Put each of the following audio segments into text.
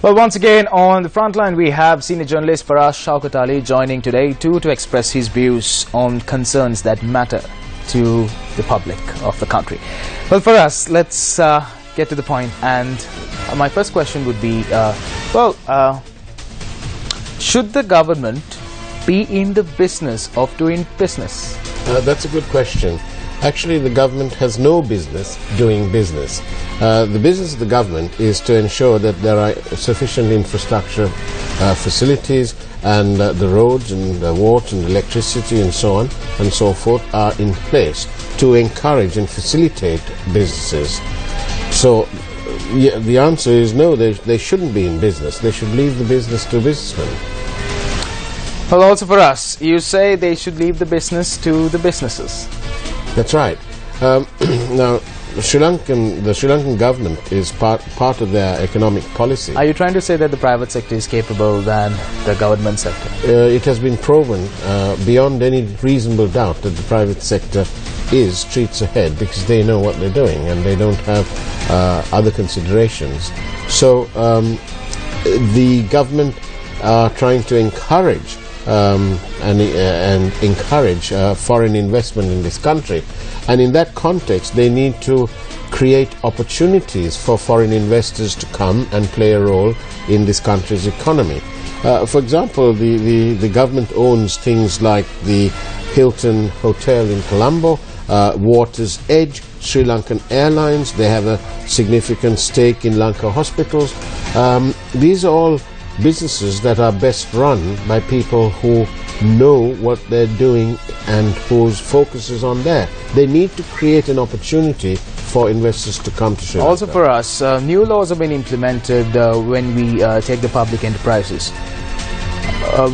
Well, once again on the front line we have senior journalist Faraz Shaukat Ali joining today to express his views on concerns that matter to the public of the country. Well, for us, let's get to the point, and my first question would be, should the government be in the business of doing business? That's a good question. Actually, the government has no business doing business. The business of the government is to ensure that there are sufficient infrastructure facilities, and the roads and the water and electricity and so on and so forth are in place to encourage and facilitate businesses. So yeah, the answer is no, they shouldn't be in business. They should leave the business to businessmen. Well, also for us, you say they should leave the business to the businesses. That's right. Now, the Sri Lankan government is part of their economic policy. Are you trying to say that the private sector is capable than the government sector? It has been proven beyond any reasonable doubt that the private sector is streets ahead because they know what they're doing and they don't have other considerations. So the government are trying to encourage and encourage foreign investment in this country, and in that context they need to create opportunities for foreign investors to come and play a role in this country's economy. For example, the government owns things like the Hilton Hotel in Colombo, Water's Edge, Sri Lankan Airlines. They have a significant stake in Lanka hospitals. These are all businesses that are best run by people who know what they're doing and whose focus is on there. They need to create an opportunity for investors to come to Sri Lanka. Also for us, new laws have been implemented when we take the public enterprises.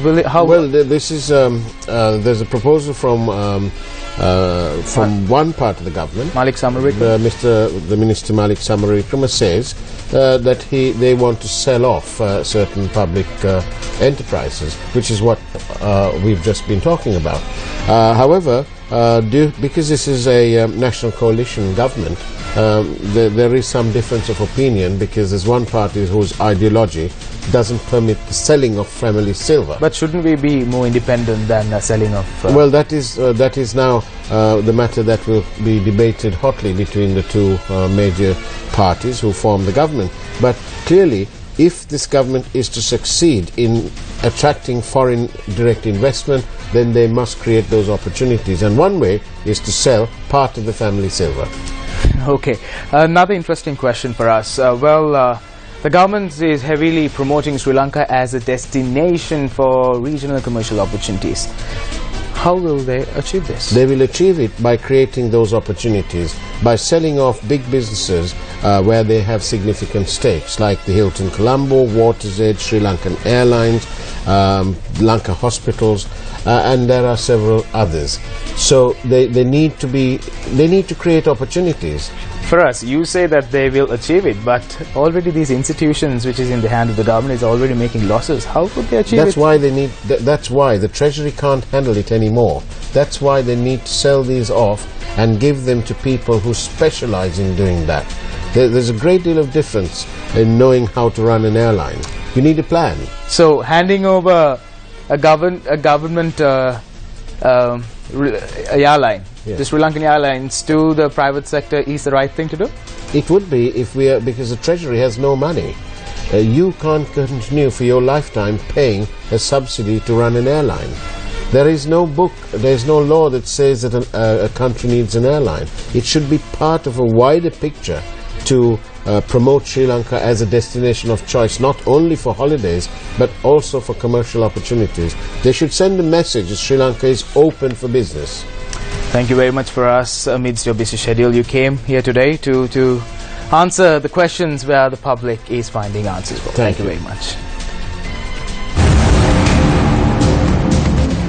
This is there's a proposal from one part of the government. Malik Samaravikrama. The Minister Malik Samaravikrama says that they want to sell off certain public enterprises, which is what we've just been talking about. However, because this is a national coalition government, there is some difference of opinion, because there's one party whose ideology doesn't permit the selling of family silver. But shouldn't we be more independent than selling of... Well, that is now the matter that will be debated hotly between the two major parties who form the government. But clearly, if this government is to succeed in attracting foreign direct investment, then they must create those opportunities. And one way is to sell part of the family silver. Okay. Another interesting question for us. The government is heavily promoting Sri Lanka as a destination for regional commercial opportunities. How will they achieve this? They will achieve it by creating those opportunities, by selling off big businesses where they have significant stakes, like the Hilton Colombo, Water's Edge, Sri Lankan Airlines, Lanka hospitals, and there are several others. So they need to create opportunities. For us, you say that they will achieve it, but already these institutions, which is in the hand of the government, is already making losses. How could they achieve it? That's why the Treasury can't handle it anymore. That's why they need to sell these off and give them to people who specialize in doing that. There's a great deal of difference in knowing how to run an airline. You need a plan. So handing over a government airline, yes, the Sri Lankan Airlines, to the private sector is the right thing to do? It would be because the Treasury has no money. You can't continue for your lifetime paying a subsidy to run an airline. There is no book, there is no law that says that a country needs an airline. It should be part of a wider picture to promote Sri Lanka as a destination of choice, not only for holidays but also for commercial opportunities. They should send a message that Sri Lanka is open for business. Thank you very much for us. Amidst your busy schedule, you came here today to answer the questions where the public is finding answers for. Thank you very much.